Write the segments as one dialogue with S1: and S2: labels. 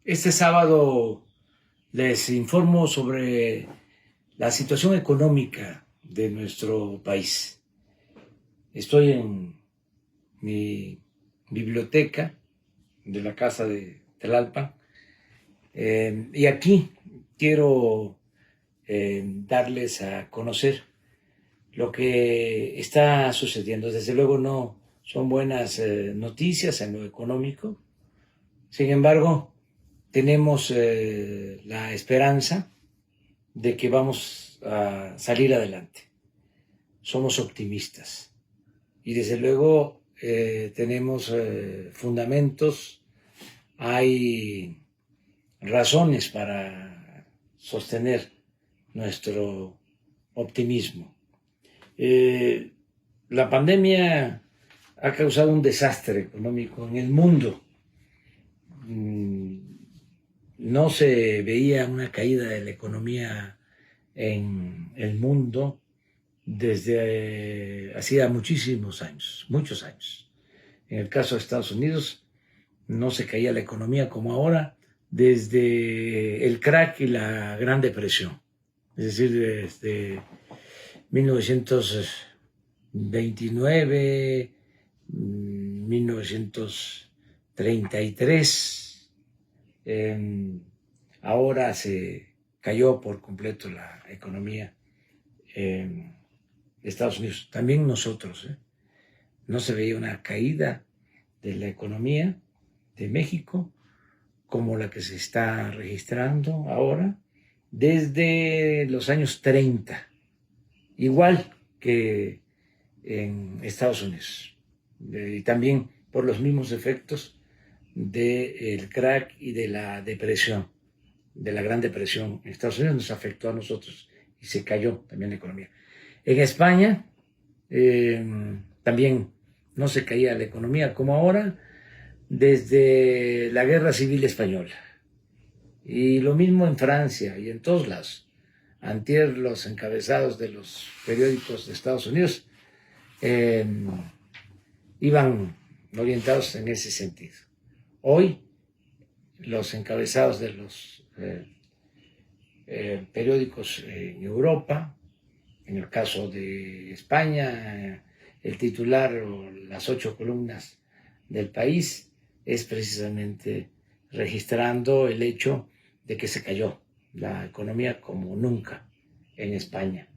S1: Este sábado les informo sobre la situación económica de nuestro país. Estoy en mi biblioteca de la Casa de Tlalpan y aquí quiero darles a conocer lo que está sucediendo. Desde luego no son buenas noticias en lo económico. Sin embargo, tenemos la esperanza de que vamos a salir adelante. Somos optimistas y desde luego tenemos fundamentos, hay razones para sostener nuestro optimismo. La pandemia ha causado un desastre económico en el mundo. No se veía una caída de la economía en el mundo desde hacía muchísimos años, muchos años. En el caso de Estados Unidos, no se caía la economía como ahora desde el crack y la Gran Depresión, es decir, desde 1929, 1933. Ahora se cayó por completo la economía en Estados Unidos. También nosotros, no se veía una caída de la economía de México como la que se está registrando ahora desde los años 30, igual que en Estados Unidos, y también por los mismos efectos del crack y de la depresión, de la Gran Depresión. En Estados Unidos nos afectó a nosotros y se cayó también la economía. En España también no se caía la economía como ahora desde la Guerra Civil Española. Y lo mismo en Francia y en todos lados. Antier los encabezados de los periódicos de Estados Unidos iban orientados en ese sentido. Hoy los encabezados de los periódicos en Europa, en el caso de España, el titular o las 8 columnas del País es precisamente registrando el hecho de que se cayó la economía como nunca en España.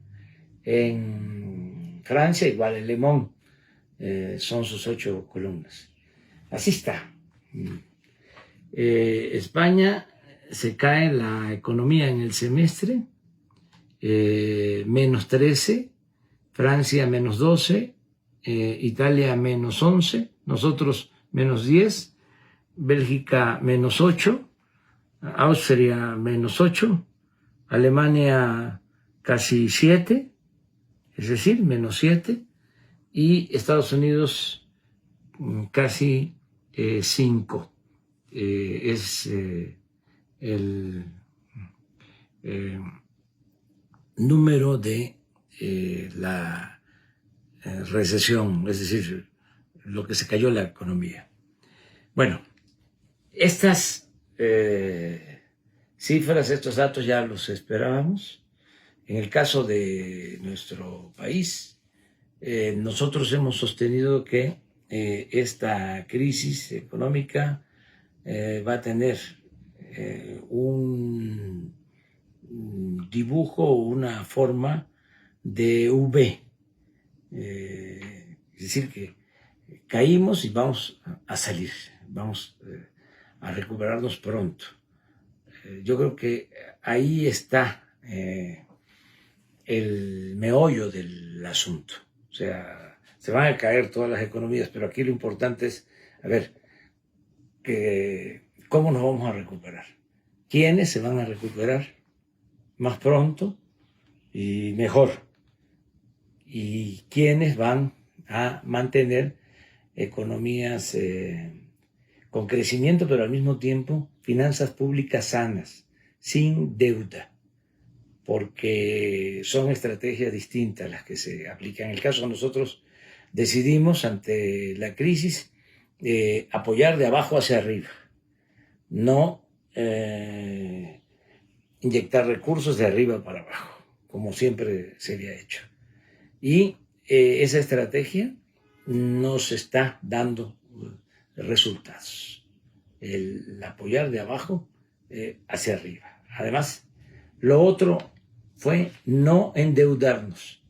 S1: En Francia igual, el Le Monde son sus 8 columnas. Así está. España se cae la economía en el semestre, menos 13, Francia menos 12, Italia menos 11, nosotros menos 10, Bélgica menos 8, Austria menos 8, Alemania casi 7, es decir, menos 7, y Estados Unidos casi 5. Es el número de la recesión, es decir, lo que se cayó la economía. Bueno, estas cifras, estos datos ya los esperábamos. En el caso de nuestro país, nosotros hemos sostenido que esta crisis económica va a tener un dibujo, una forma de V. Es decir, que caímos y vamos a salir, vamos a recuperarnos pronto. Yo creo que ahí está el meollo del asunto. O sea, se van a caer todas las economías, pero aquí lo importante es, a ver, ¿cómo nos vamos a recuperar? ¿Quiénes se van a recuperar más pronto y mejor? ¿Y quiénes van a mantener economías con crecimiento, pero al mismo tiempo finanzas públicas sanas, sin deuda? Porque son estrategias distintas las que se aplican. En el caso de nosotros decidimos ante la crisis apoyar de abajo hacia arriba, no inyectar recursos de arriba para abajo, como siempre se había hecho. Y esa estrategia nos está dando resultados. El apoyar de abajo hacia arriba. Además, lo otro fue no endeudarnos.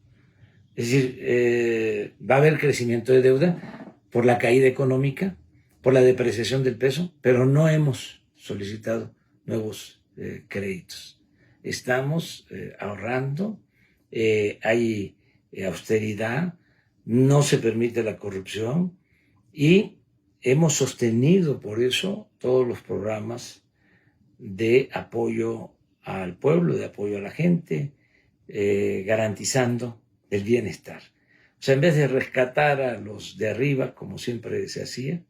S1: Es decir, va a haber crecimiento de deuda por la caída económica, por la depreciación del peso, pero no hemos solicitado nuevos créditos. Estamos ahorrando, hay austeridad, no se permite la corrupción y hemos sostenido por eso todos los programas de apoyo al pueblo, de apoyo a la gente, garantizando el bienestar. O sea, en vez de rescatar a los de arriba, como siempre se hacía,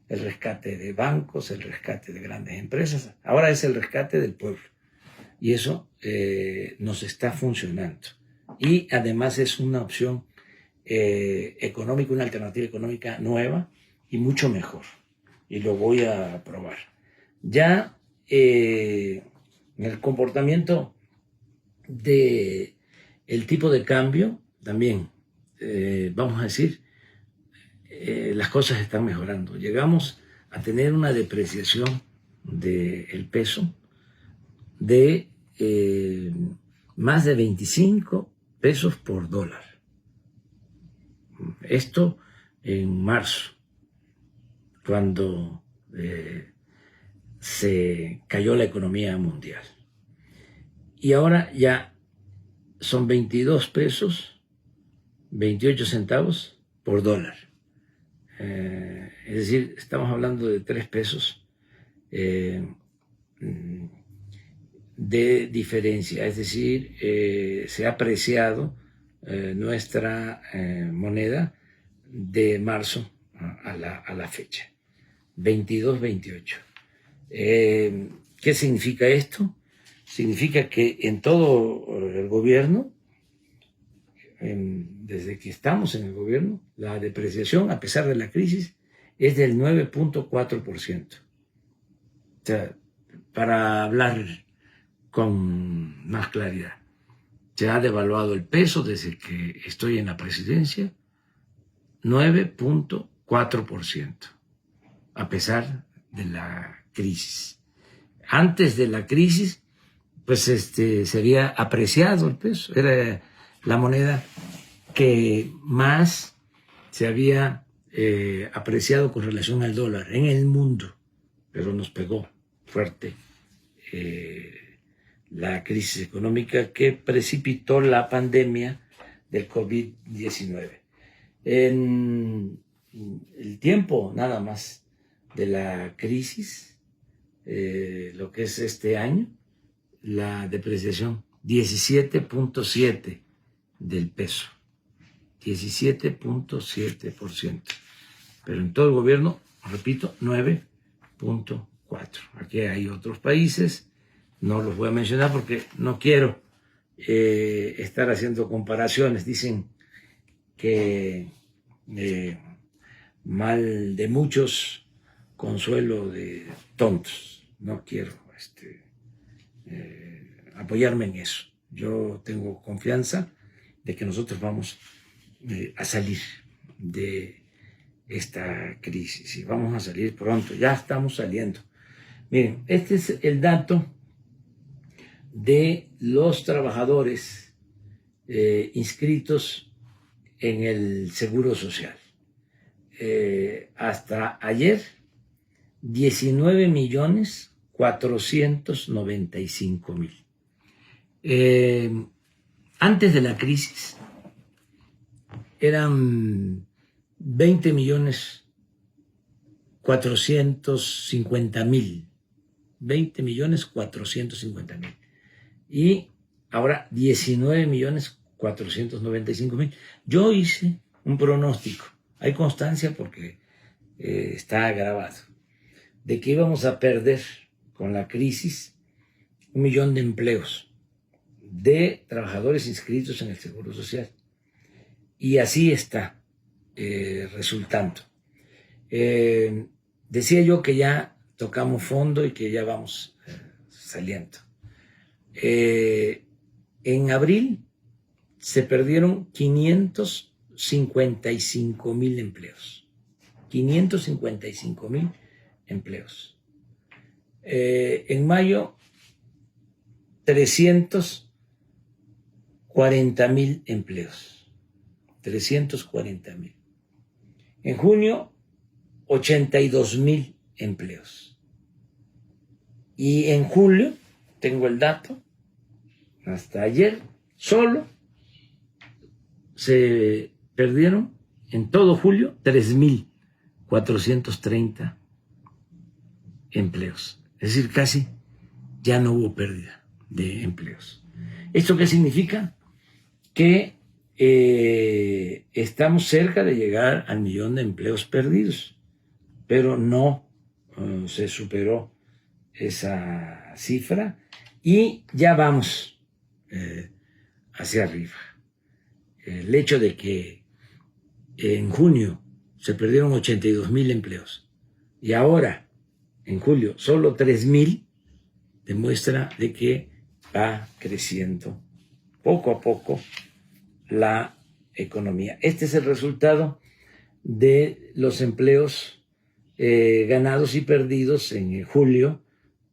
S1: el rescate de bancos, el rescate de grandes empresas, ahora es el rescate del pueblo. Y eso nos está funcionando. Y además es una opción económica, una alternativa económica nueva y mucho mejor. Y lo voy a probar. Ya en el comportamiento del tipo de cambio, también, vamos a decir, las cosas están mejorando. Llegamos a tener una depreciación del peso de más de 25 pesos por dólar. Esto en marzo, cuando se cayó la economía mundial. Y ahora ya son 22 pesos, 28 centavos por dólar. Es decir, estamos hablando de 3 pesos de diferencia. Es decir, se ha apreciado nuestra moneda de marzo a la fecha, 22-28. ¿Qué significa esto? Significa que en todo el gobierno, desde que estamos en el gobierno, la depreciación, a pesar de la crisis, es del 9.4%. O sea, para hablar con más claridad, se ha devaluado el peso desde que estoy en la presidencia, 9.4%, a pesar de la crisis. Antes de la crisis, pues se había apreciado el peso, era la moneda que más se había apreciado con relación al dólar en el mundo, pero nos pegó fuerte la crisis económica que precipitó la pandemia del COVID-19. En el tiempo nada más de la crisis, lo que es este año, la depreciación 17.7 del peso, 17.7%, pero en todo el gobierno, repito, 9.4. Aquí hay otros países, no los voy a mencionar porque no quiero estar haciendo comparaciones. Dicen que mal de muchos, consuelo de tontos. No quiero apoyarme en eso. Yo tengo confianza de que nosotros vamos a salir de esta crisis y vamos a salir pronto. Ya estamos saliendo. Miren, este es el dato de los trabajadores inscritos en el Seguro Social. Hasta ayer, 19.495.000. Antes de la crisis eran 20.450.000. 20.450.000. Y ahora 19.495.000. Yo hice un pronóstico, hay constancia porque está grabado, de que íbamos a perder con la crisis 1 millón de empleos de trabajadores inscritos en el Seguro Social. Y así está resultando. Decía yo que ya tocamos fondo y que ya vamos saliendo. En abril se perdieron 555,000 empleos. 555,000 empleos. En mayo, 340,000 empleos. 340,000. En junio, 82,000 empleos. Y en julio, tengo el dato, hasta ayer, solo se perdieron en todo julio 3,430 empleos. Es decir, casi ya no hubo pérdida de empleos. ¿Esto qué significa? Que estamos cerca de llegar al 1,000,000 de empleos perdidos, pero no se superó esa cifra y ya vamos hacia arriba. El hecho de que en junio se perdieron 82,000 empleos y ahora en julio solo 3,000 demuestra de que va creciendo poco a poco la economía. Este es el resultado de los empleos ganados y perdidos en julio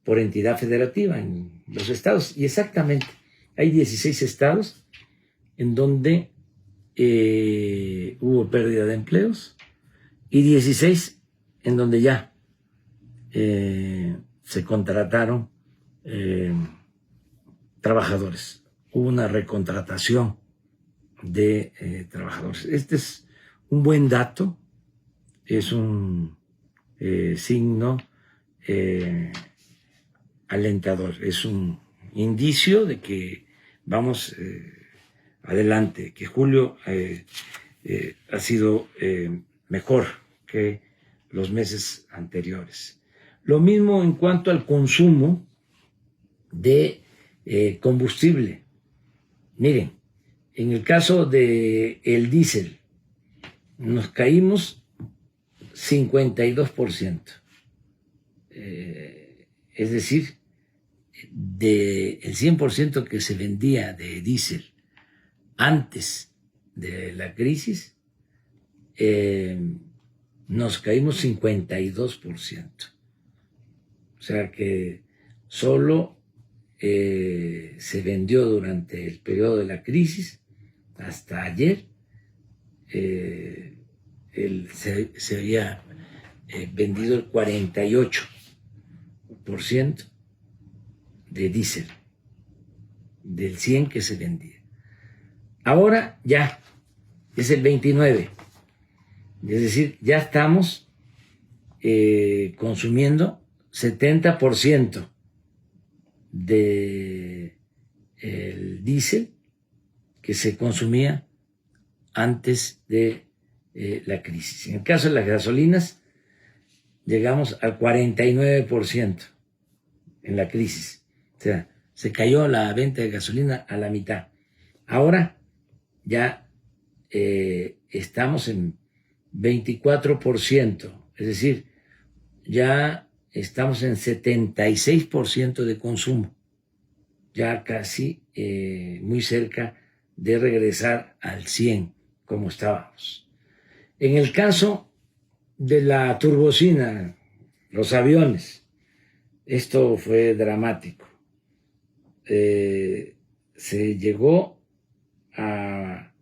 S1: por entidad federativa en los estados. Y exactamente, hay 16 estados en donde hubo pérdida de empleos y 16 en donde ya se contrataron trabajadores. Hubo una recontratación de trabajadores. Este es un buen dato, es un signo alentador, es un indicio de que vamos adelante, que julio ha sido mejor que los meses anteriores. Lo mismo en cuanto al consumo de combustible. Miren, en el caso del diésel, nos caímos 52%. Es decir, del 100% que se vendía de diésel antes de la crisis, nos caímos 52%. O sea que solo se vendió durante el periodo de la crisis, hasta ayer, se había vendido el 48% de diésel, del 100 que se vendía. Ahora ya es el 29%, es decir, ya estamos consumiendo 70% del diésel que se consumía antes de la crisis. En el caso de las gasolinas, llegamos al 49% en la crisis. O sea, se cayó la venta de gasolina a la mitad. Ahora ya estamos en 24%, es decir, ya estamos en 76% de consumo, ya casi muy cerca de regresar al 100% como estábamos. En el caso de la turbocina, los aviones, esto fue dramático. Se llegó a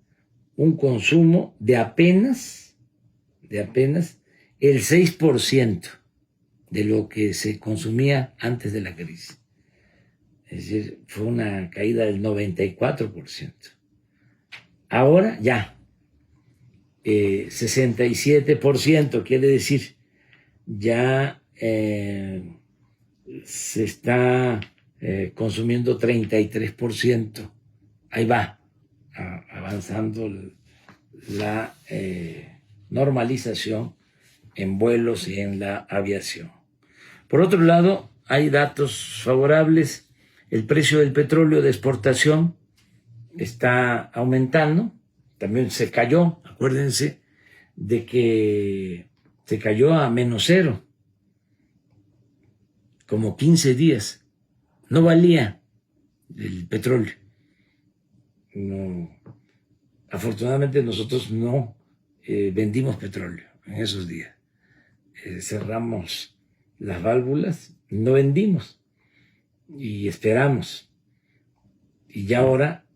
S1: un consumo de apenas el 6% de lo que se consumía antes de la crisis. Es decir, fue una caída del 94%. Ahora ya, 67%, quiere decir, ya se está consumiendo 33%. Ahí va avanzando la normalización en vuelos y en la aviación. Por otro lado, hay datos favorables. El precio del petróleo de exportación está aumentando. También se cayó, acuérdense de que se cayó a -0. como 15 días. No valía el petróleo. No. Afortunadamente nosotros no vendimos petróleo en esos días. Cerramos las válvulas, no vendimos y esperamos. Y ya ahora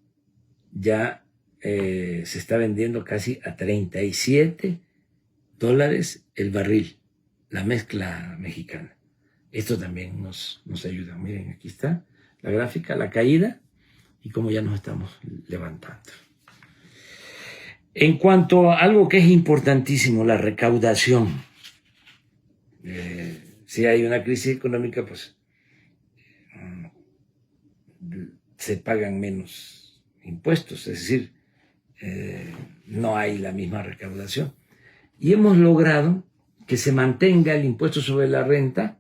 S1: ya se está vendiendo casi a $37 el barril, la mezcla mexicana. Esto también nos ayuda. Miren, aquí está la gráfica, la caída y cómo ya nos estamos levantando. En cuanto a algo que es importantísimo, la recaudación. Si hay una crisis económica, pues se pagan menos impuestos, es decir, no hay la misma recaudación. Y hemos logrado que se mantenga el impuesto sobre la renta,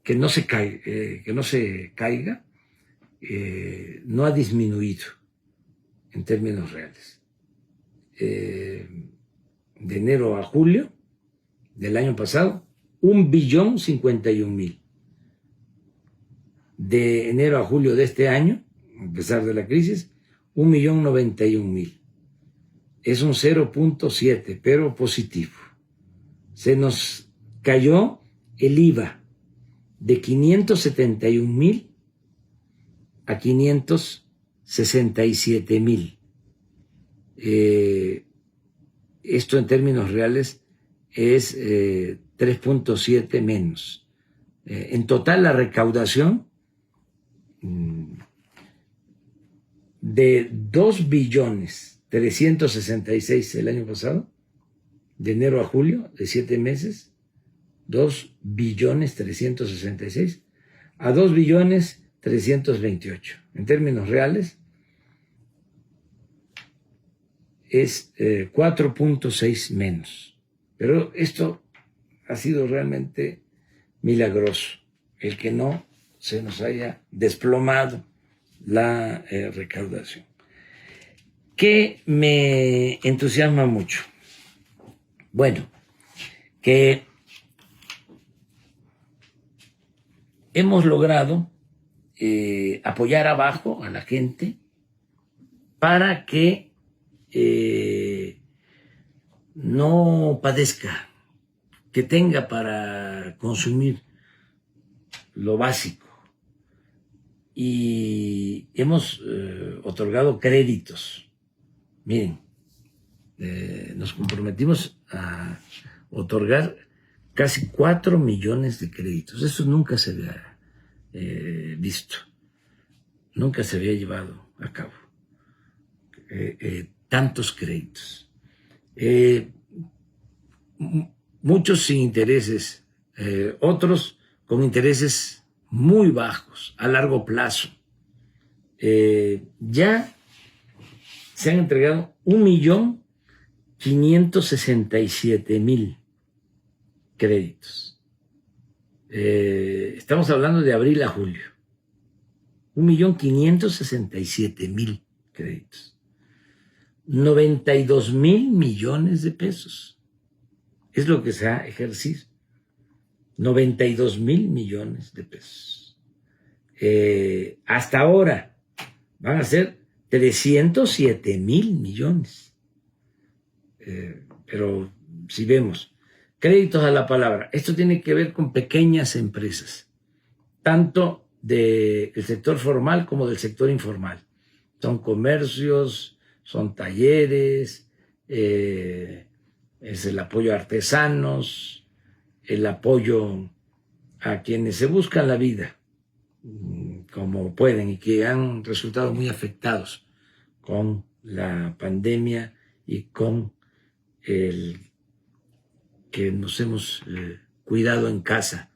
S1: que no se caiga, no ha disminuido en términos reales. De enero a julio del año pasado, 1.051.000. De enero a julio de este año, a pesar de la crisis, 1.091.000. Es un 0.7, pero positivo. Se nos cayó el IVA de 571.000 a 567.000. Esto en términos reales es 3.7 menos. En total la recaudación de 2.366.000.000 el año pasado, de enero a julio, de 7 meses, 2.366.000.000 a 2.328.000.000. En términos reales es 4.6 menos. Pero esto ha sido realmente milagroso, el que no se nos haya desplomado la recaudación. ¿Qué me entusiasma mucho? Bueno, que hemos logrado apoyar abajo a la gente para que no padezca, que tenga para consumir lo básico. Y hemos otorgado créditos. Miren, nos comprometimos a otorgar casi 4 millones de créditos. Eso nunca se había visto, nunca se había llevado a cabo. Tantos créditos. Muchos sin intereses, otros con intereses muy bajos, a largo plazo. Ya se han entregado 1.567.000 créditos. Estamos hablando de abril a julio. 1.567.000 créditos. 92.000 millones de pesos. Es lo que se ha ejercido. 92.000 millones de pesos. Hasta ahora van a ser 307.000 millones. Pero si vemos, créditos a la palabra, esto tiene que ver con pequeñas empresas, tanto del sector formal como del sector informal. Son comercios, son talleres, es el apoyo a artesanos, el apoyo a quienes se buscan la vida como pueden y que han resultado muy afectados con la pandemia y con el que nos hemos cuidado en casa,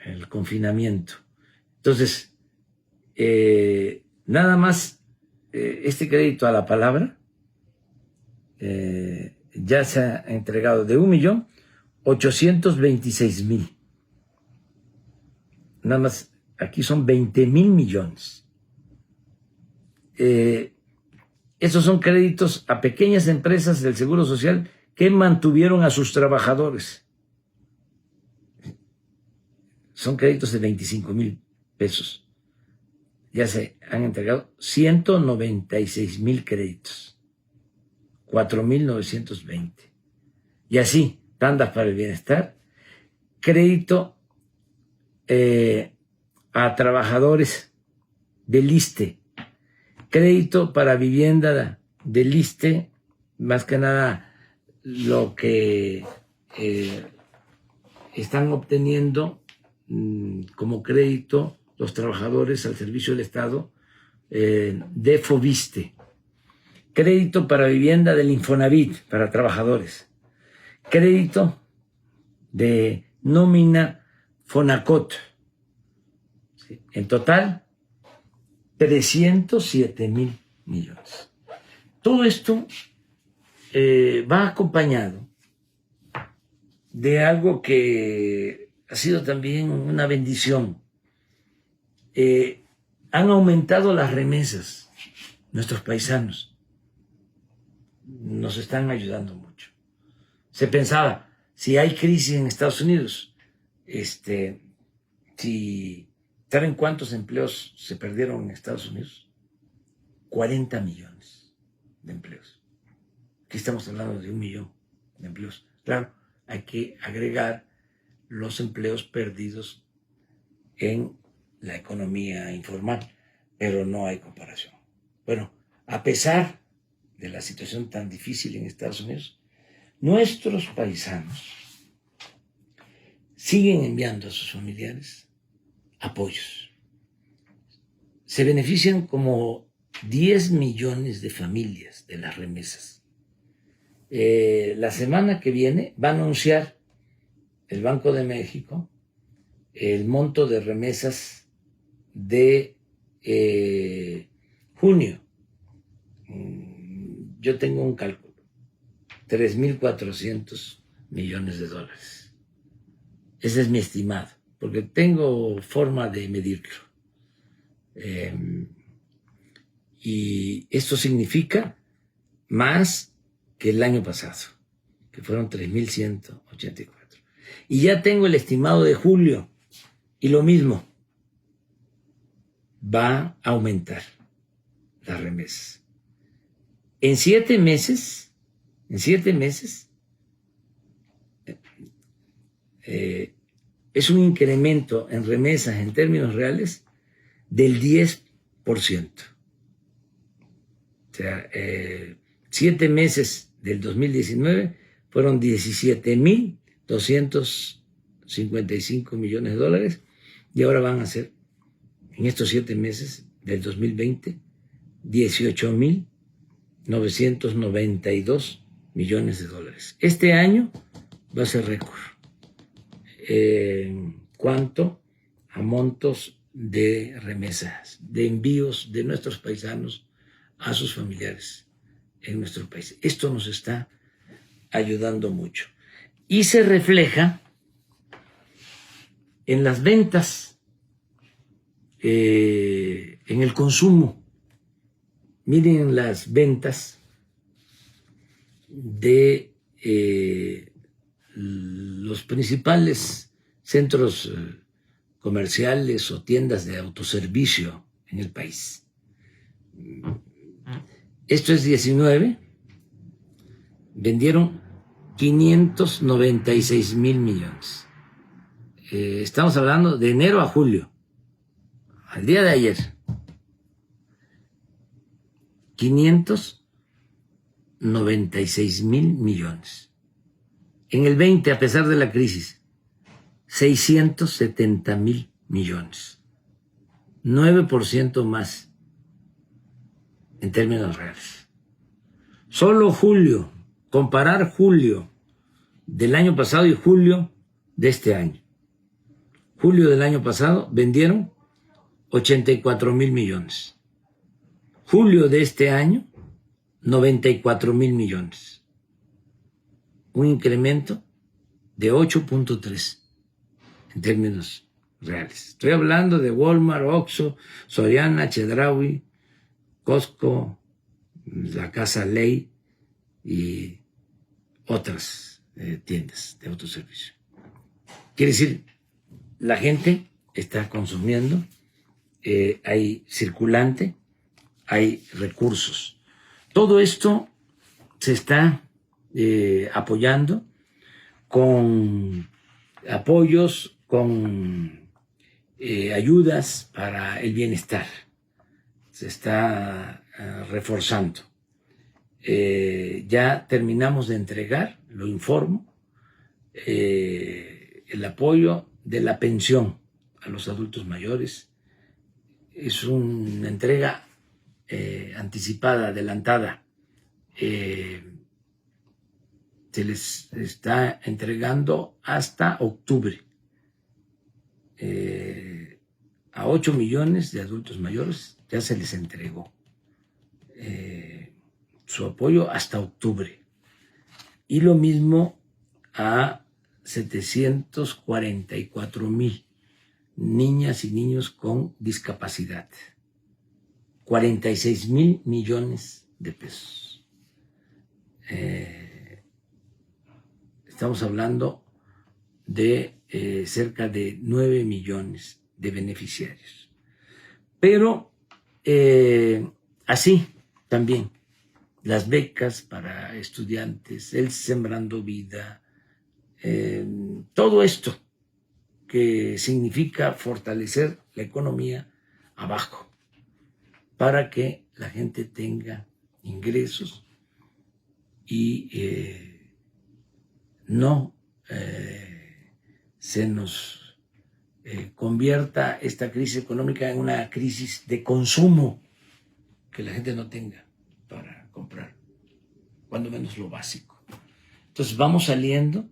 S1: el confinamiento. Entonces, nada más este crédito a la palabra ya se ha entregado de 1.826.000. Nada más, aquí son 20.000 millones. Esos son créditos a pequeñas empresas del Seguro Social que mantuvieron a sus trabajadores. son créditos de 25,000 pesos. Ya se han entregado 196,000 créditos, 4,920. Y así, tandas para el bienestar, crédito a trabajadores del ISSSTE, crédito para vivienda del ISSSTE, más que nada lo que están obteniendo como crédito los trabajadores al servicio del Estado de FOBISTE, crédito para vivienda del Infonavit para trabajadores, crédito de nómina Fonacot. ¿Sí? En total, 307,000 millones. Todo esto va acompañado de algo que ha sido también una bendición. Han aumentado las remesas. Nuestros paisanos nos están ayudando mucho. Se pensaba, si hay crisis en Estados Unidos, ¿saben cuántos empleos se perdieron en Estados Unidos? 40 millones de empleos. Aquí estamos hablando de 1 millón de empleos. Claro, hay que agregar los empleos perdidos en la economía informal, pero no hay comparación. Bueno, a pesar de la situación tan difícil en Estados Unidos, nuestros paisanos siguen enviando a sus familiares apoyos. Se benefician como 10 millones de familias de las remesas. La semana que viene va a anunciar el Banco de México el monto de remesas de junio. Yo tengo un cálculo, 3,400 millones de dólares. Ese es mi estimado, porque tengo forma de medirlo. Y esto significa más que el año pasado, que fueron 3,184. Y ya tengo el estimado de julio, y lo mismo, va a aumentar las remesas. En 7 meses, es un incremento en remesas en términos reales del 10%. O sea, 7 meses del 2019 fueron 17,255 millones de dólares y ahora van a ser, en estos 7 meses del 2020, 18,992 millones de dólares. Este año va a ser récord. En cuanto a montos de remesas, de envíos de nuestros paisanos a sus familiares en nuestro país. Esto nos está ayudando mucho. Y se refleja en las ventas, en el consumo. Miren las ventas de los principales centros comerciales o tiendas de autoservicio en el país. Esto es 19, vendieron 596,000 millones. Estamos hablando de enero a julio, al día de ayer. 596,000 millones. En el 20, a pesar de la crisis, 670,000 millones. 9% más en términos reales. Solo julio, comparar julio del año pasado y julio de este año. Julio del año pasado vendieron 84,000 millones. Julio de este año, 94,000 millones. Un incremento de 8.3 en términos reales. Estoy hablando de Walmart, Oxxo, Soriana, Chedraui, Costco, la Casa Ley y otras tiendas de autoservicio. Quiere decir la gente está consumiendo, hay circulante, hay recursos. Todo esto se está apoyando con apoyos, con ayudas para el bienestar. Se está reforzando. Ya terminamos de entregar, lo informo, el apoyo de la pensión a los adultos mayores. Es una entrega anticipada, adelantada. Se les está entregando hasta octubre. A 8 millones de adultos mayores ya se les entregó su apoyo hasta octubre. Y lo mismo a 744,000 niñas y niños con discapacidad. 46,000 millones de pesos. Estamos hablando de cerca de 9 millones de beneficiarios. Pero así también las becas para estudiantes, el Sembrando Vida, todo esto que significa fortalecer la economía abajo para que la gente tenga ingresos y no se nos convierta esta crisis económica en una crisis de consumo, que la gente no tenga para comprar, cuando menos lo básico. Entonces vamos saliendo,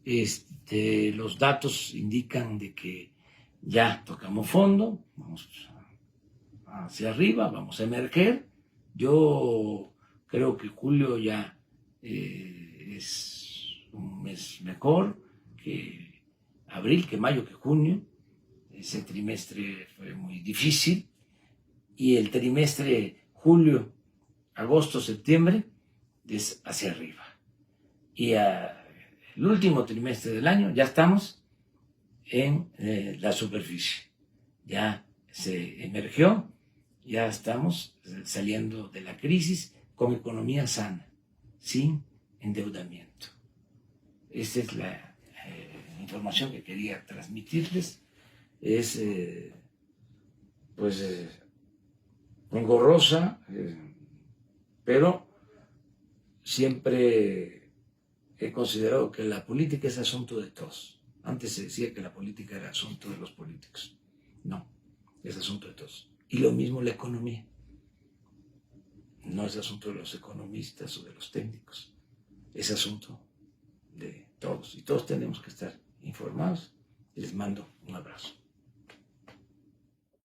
S1: los datos indican de que ya tocamos fondo, vamos hacia arriba, vamos a emerger. Yo creo que julio ya es un mes mejor que abril, que mayo, que junio. Ese trimestre fue muy difícil, y el trimestre julio, agosto, septiembre es hacia arriba. Y el último trimestre del año ya estamos en la superficie. Ya se emergió, ya estamos saliendo de la crisis con economía sana, sin endeudamiento. Esa es la información que quería transmitirles. Es engorrosa, pero siempre he considerado que la política es asunto de todos. Antes se decía que la política era asunto de los políticos. No, es asunto de todos. Y lo mismo la economía. No es asunto de los economistas o de los técnicos. Es asunto de todos. Y todos tenemos que estar informados. Les mando un abrazo.